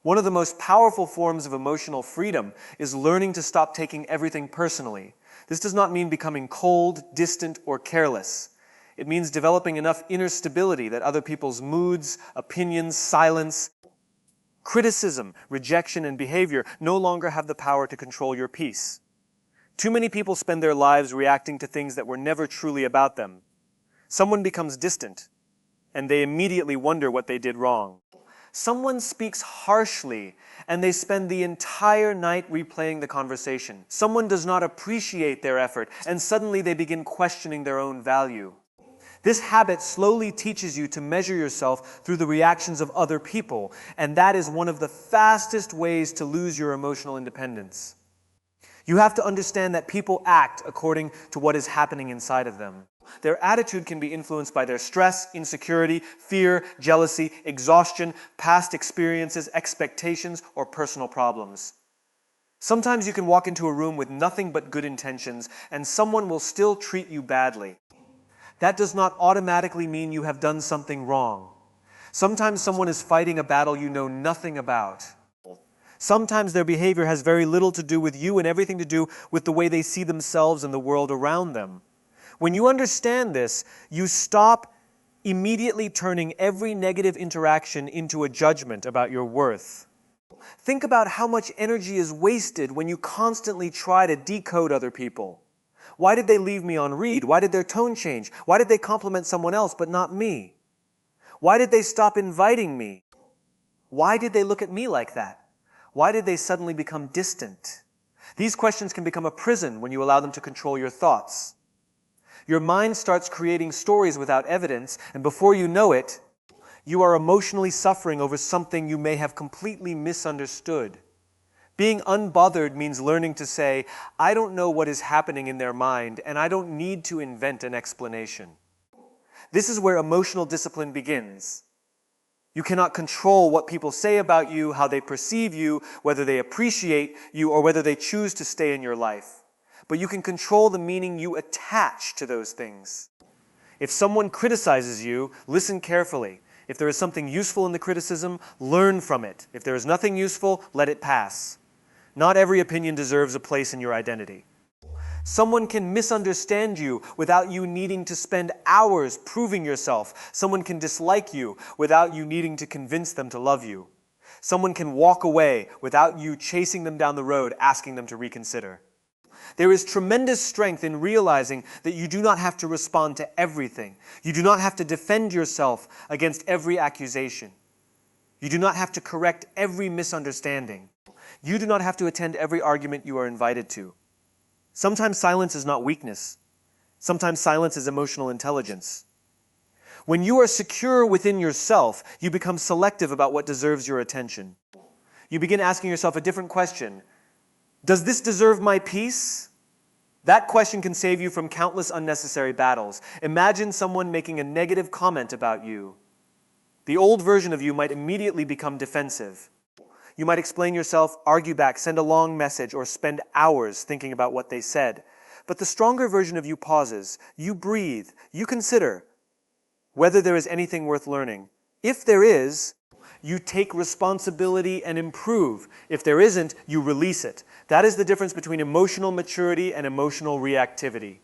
One of the most powerful forms of emotional freedom is learning to stop taking everything personally. This does not mean becoming cold, distant, or careless. It means developing enough inner stability that other people's moods, opinions, silence, criticism, rejection, and behavior no longer have the power to control your peace. Too many people spend their lives reacting to things that were never truly about them. Someone becomes distant, and they immediately wonder what they did wrong. Someone speaks harshly, and they spend the entire night replaying the conversation. Someone does not appreciate their effort, and suddenly they begin questioning their own value. This habit slowly teaches you to measure yourself through the reactions of other people, and that is one of the fastest ways to lose your emotional independence. You have to understand that people act according to what is happening inside of them. Their attitude can be influenced by their stress, insecurity, fear, jealousy, exhaustion, past experiences, expectations, or personal problems. Sometimes you can walk into a room with nothing but good intentions, and someone will still treat you badly. That does not automatically mean you have done something wrong. Sometimes someone is fighting a battle you know nothing about. Sometimes their behavior has very little to do with you and everything to do with the way they see themselves and the world around them. When you understand this, you stop immediately turning every negative interaction into a judgment about your worth. Think about how much energy is wasted when you constantly try to decode other people. Why did they leave me on read? Why did their tone change? Why did they compliment someone else but not me? Why did they stop inviting me? Why did they look at me like that? Why did they suddenly become distant? These questions can become a prison when you allow them to control your thoughts. Your mind starts creating stories without evidence, and before you know it, you are emotionally suffering over something you may have completely misunderstood. Being unbothered means learning to say, I don't know what is happening in their mind, and I don't need to invent an explanation. This is where emotional discipline begins. You cannot control what people say about you, how they perceive you, whether they appreciate you, or whether they choose to stay in your life. But you can control the meaning you attach to those things. If someone criticizes you, listen carefully. If there is something useful in the criticism, learn from it. If there is nothing useful, let it pass. Not every opinion deserves a place in your identity. Someone can misunderstand you without you needing to spend hours proving yourself. Someone can dislike you without you needing to convince them to love you. Someone can walk away without you chasing them down the road, asking them to reconsider. There is tremendous strength in realizing that you do not have to respond to everything. You do not have to defend yourself against every accusation. You do not have to correct every misunderstanding. You do not have to attend every argument you are invited to. Sometimes silence is not weakness. Sometimes silence is emotional intelligence. When you are secure within yourself, you become selective about what deserves your attention. You begin asking yourself a different question. Does this deserve my peace? That question can save you from countless unnecessary battles. Imagine someone making a negative comment about you. The old version of you might immediately become defensive. You might explain yourself, argue back, send a long message, or spend hours thinking about what they said. But the stronger version of you pauses. You breathe. You consider whether there is anything worth learning. If there is, you take responsibility and improve. If there isn't, you release it. That is the difference between emotional maturity and emotional reactivity.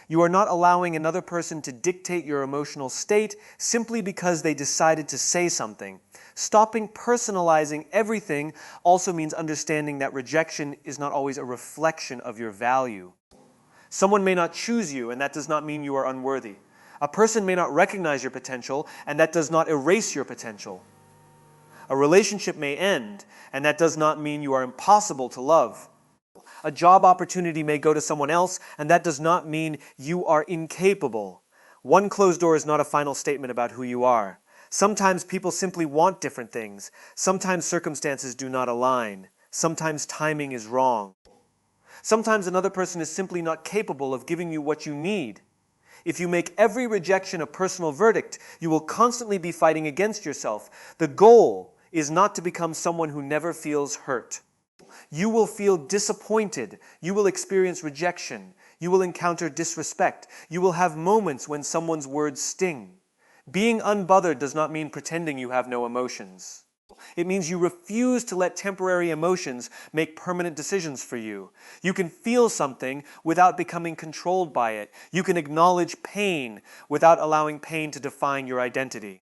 You are not allowing another person to dictate your emotional state simply because they decided to say something. Stopping personalizing everything also means understanding that rejection is not always a reflection of your value. Someone may not choose you, and that does not mean you are unworthy. A person may not recognize your potential, and that does not erase your potential. A relationship may end, and that does not mean you are impossible to love. A job opportunity may go to someone else, and that does not mean you are incapable. One closed door is not a final statement about who you are. Sometimes people simply want different things. Sometimes circumstances do not align. Sometimes timing is wrong. Sometimes another person is simply not capable of giving you what you need. If you make every rejection a personal verdict, you will constantly be fighting against yourself. The goal is not to become someone who never feels hurt. You will feel disappointed. You will experience rejection. You will encounter disrespect. You will have moments when someone's words sting. Being unbothered does not mean pretending you have no emotions. It means you refuse to let temporary emotions make permanent decisions for you. You can feel something without becoming controlled by it. You can acknowledge pain without allowing pain to define your identity.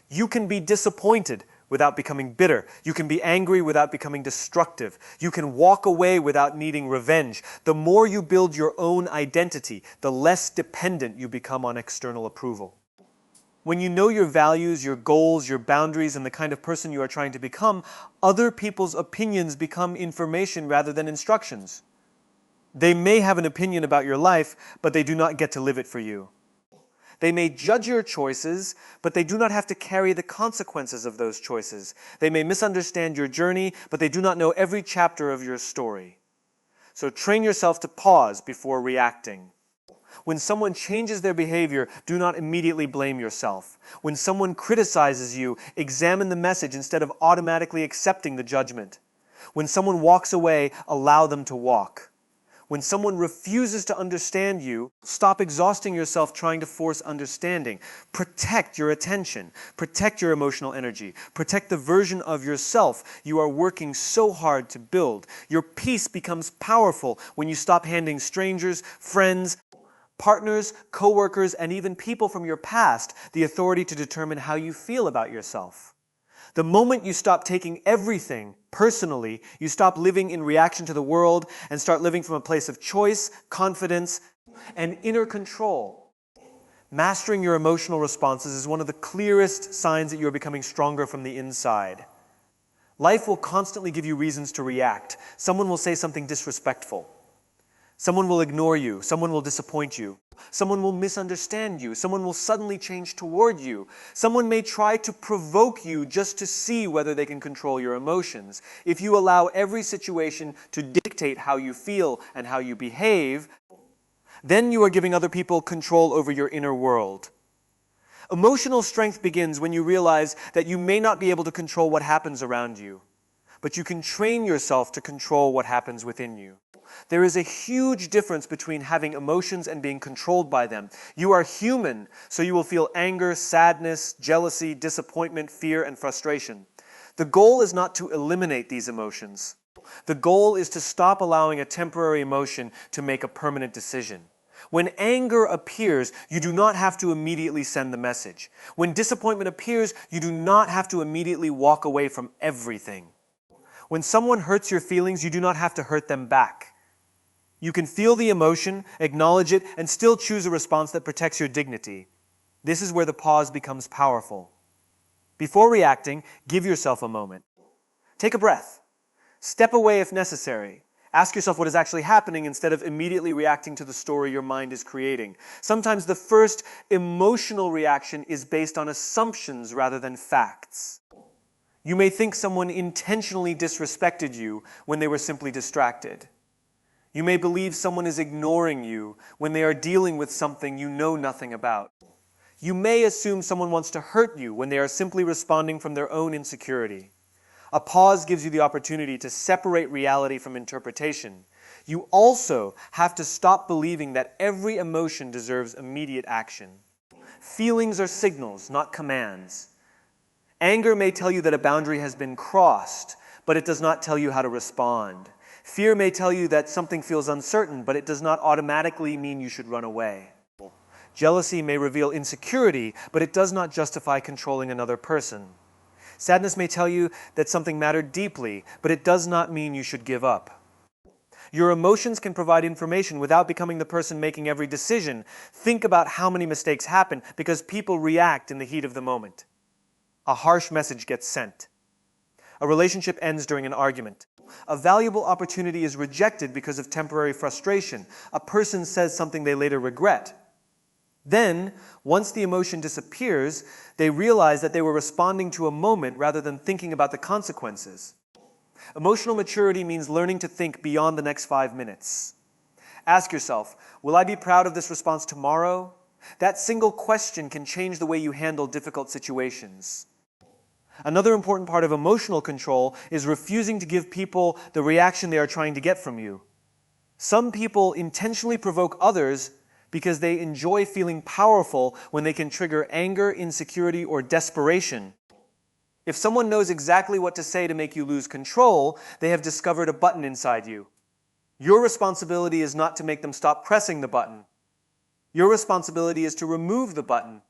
You can be disappointed without becoming bitter. You can be angry without becoming destructive. You can walk away without needing revenge. The more you build your own identity, the less dependent you become on external approval. When you know your values, your goals, your boundaries, and the kind of person you are trying to become, other people's opinions become information rather than instructions. They may have an opinion about your life, but they do not get to live it for you. They may judge your choices, but they do not have to carry the consequences of those choices. They may misunderstand your journey, but they do not know every chapter of your story. So train yourself to pause before reacting. When someone changes their behavior, do not immediately blame yourself. When someone criticizes you, examine the message instead of automatically accepting the judgment. When someone walks away, allow them to walk. When someone refuses to understand you, stop exhausting yourself trying to force understanding. Protect your attention. Protect your emotional energy. Protect the version of yourself you are working so hard to build. Your peace becomes powerful when you stop handing strangers, friends, partners, coworkers, and even people from your past the authority to determine how you feel about yourself. The moment you stop taking everything personally, you stop living in reaction to the world and start living from a place of choice, confidence, and inner control. Mastering your emotional responses is one of the clearest signs that you are becoming stronger from the inside. Life will constantly give you reasons to react. Someone will say something disrespectful. Someone will ignore you. Someone will disappoint you. Someone will misunderstand you. Someone will suddenly change toward you. Someone may try to provoke you just to see whether they can control your emotions. If you allow every situation to dictate how you feel and how you behave, then you are giving other people control over your inner world. Emotional strength begins when you realize that you may not be able to control what happens around you, but you can train yourself to control what happens within you. There is a huge difference between having emotions and being controlled by them. You are human, so you will feel anger, sadness, jealousy, disappointment, fear, and frustration. The goal is not to eliminate these emotions. The goal is to stop allowing a temporary emotion to make a permanent decision. When anger appears, you do not have to immediately send the message. When disappointment appears, you do not have to immediately walk away from everything. When someone hurts your feelings, you do not have to hurt them back. You can feel the emotion, acknowledge it, and still choose a response that protects your dignity. This is where the pause becomes powerful. Before reacting, give yourself a moment. Take a breath. Step away if necessary. Ask yourself what is actually happening instead of immediately reacting to the story your mind is creating. Sometimes the first emotional reaction is based on assumptions rather than facts. You may think someone intentionally disrespected you when they were simply distracted. You may believe someone is ignoring you when they are dealing with something you know nothing about. You may assume someone wants to hurt you when they are simply responding from their own insecurity. A pause gives you the opportunity to separate reality from interpretation. You also have to stop believing that every emotion deserves immediate action. Feelings are signals, not commands. Anger may tell you that a boundary has been crossed, but it does not tell you how to respond. Fear may tell you that something feels uncertain, but it does not automatically mean you should run away. Jealousy may reveal insecurity, but it does not justify controlling another person. Sadness may tell you that something mattered deeply, but it does not mean you should give up. Your emotions can provide information without becoming the person making every decision. Think about how many mistakes happen because people react in the heat of the moment. A harsh message gets sent. A relationship ends during an argument. A valuable opportunity is rejected because of temporary frustration. A person says something they later regret. Then, once the emotion disappears, they realize that they were responding to a moment rather than thinking about the consequences. Emotional maturity means learning to think beyond the next 5 minutes. Ask yourself, will I be proud of this response tomorrow? That single question can change the way you handle difficult situations. Another important part of emotional control is refusing to give people the reaction they are trying to get from you. Some people intentionally provoke others because they enjoy feeling powerful when they can trigger anger, insecurity, or desperation. If someone knows exactly what to say to make you lose control, they have discovered a button inside you. Your responsibility is not to make them stop pressing the button. Your responsibility is to remove the button.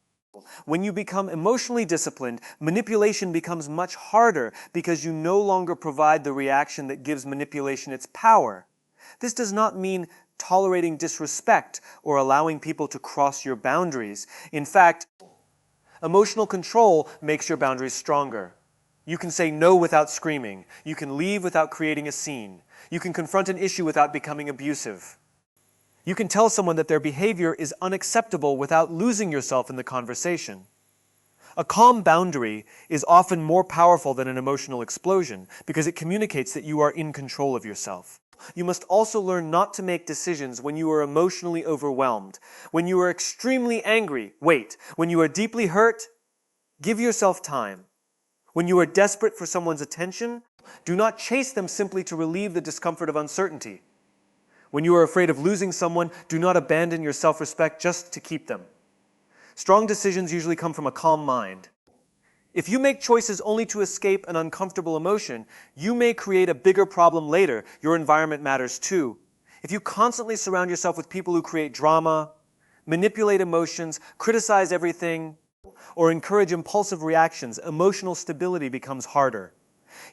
When you become emotionally disciplined, manipulation becomes much harder because you no longer provide the reaction that gives manipulation its power. This does not mean tolerating disrespect or allowing people to cross your boundaries. In fact, emotional control makes your boundaries stronger. You can say no without screaming. You can leave without creating a scene. You can confront an issue without becoming abusive. You can tell someone that their behavior is unacceptable without losing yourself in the conversation. A calm boundary is often more powerful than an emotional explosion because it communicates that you are in control of yourself. You must also learn not to make decisions when you are emotionally overwhelmed. When you are extremely angry, wait. When you are deeply hurt, give yourself time. When you are desperate for someone's attention, do not chase them simply to relieve the discomfort of uncertainty. When you are afraid of losing someone, do not abandon your self-respect just to keep them. Strong decisions usually come from a calm mind. If you make choices only to escape an uncomfortable emotion, you may create a bigger problem later. Your environment matters too. If you constantly surround yourself with people who create drama, manipulate emotions, criticize everything, or encourage impulsive reactions, emotional stability becomes harder.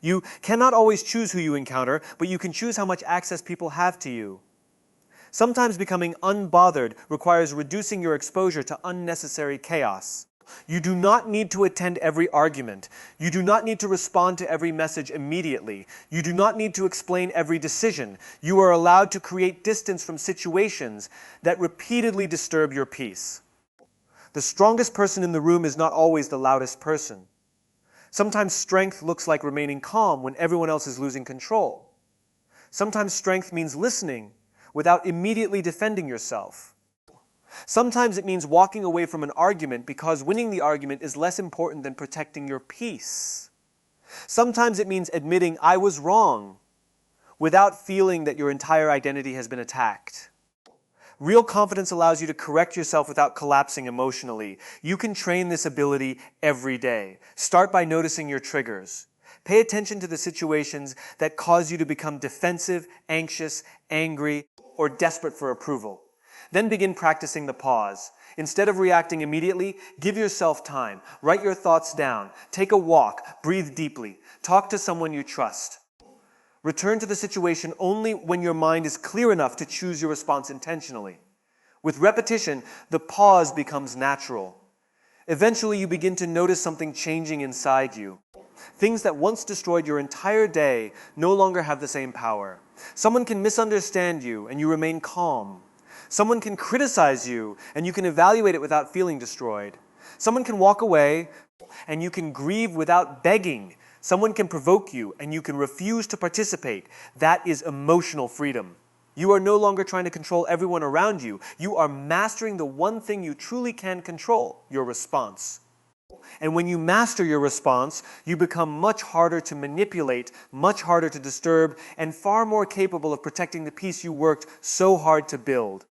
You cannot always choose who you encounter, but you can choose how much access people have to you. Sometimes becoming unbothered requires reducing your exposure to unnecessary chaos. You do not need to attend every argument. You do not need to respond to every message immediately. You do not need to explain every decision. You are allowed to create distance from situations that repeatedly disturb your peace. The strongest person in the room is not always the loudest person. Sometimes strength looks like remaining calm when everyone else is losing control. Sometimes strength means listening without immediately defending yourself. Sometimes it means walking away from an argument because winning the argument is less important than protecting your peace. Sometimes it means admitting I was wrong without feeling that your entire identity has been attacked. Real confidence allows you to correct yourself without collapsing emotionally. You can train this ability every day. Start by noticing your triggers. Pay attention to the situations that cause you to become defensive, anxious, angry, or desperate for approval. Then begin practicing the pause. Instead of reacting immediately, give yourself time. Write your thoughts down. Take a walk. Breathe deeply. Talk to someone you trust. Return to the situation only when your mind is clear enough to choose your response intentionally. With repetition, the pause becomes natural. Eventually, you begin to notice something changing inside you. Things that once destroyed your entire day no longer have the same power. Someone can misunderstand you and you remain calm. Someone can criticize you and you can evaluate it without feeling destroyed. Someone can walk away and you can grieve without begging. Someone can provoke you and you can refuse to participate. That is emotional freedom. You are no longer trying to control everyone around you. You are mastering the one thing you truly can control, your response. And when you master your response, you become much harder to manipulate, much harder to disturb, and far more capable of protecting the peace you worked so hard to build.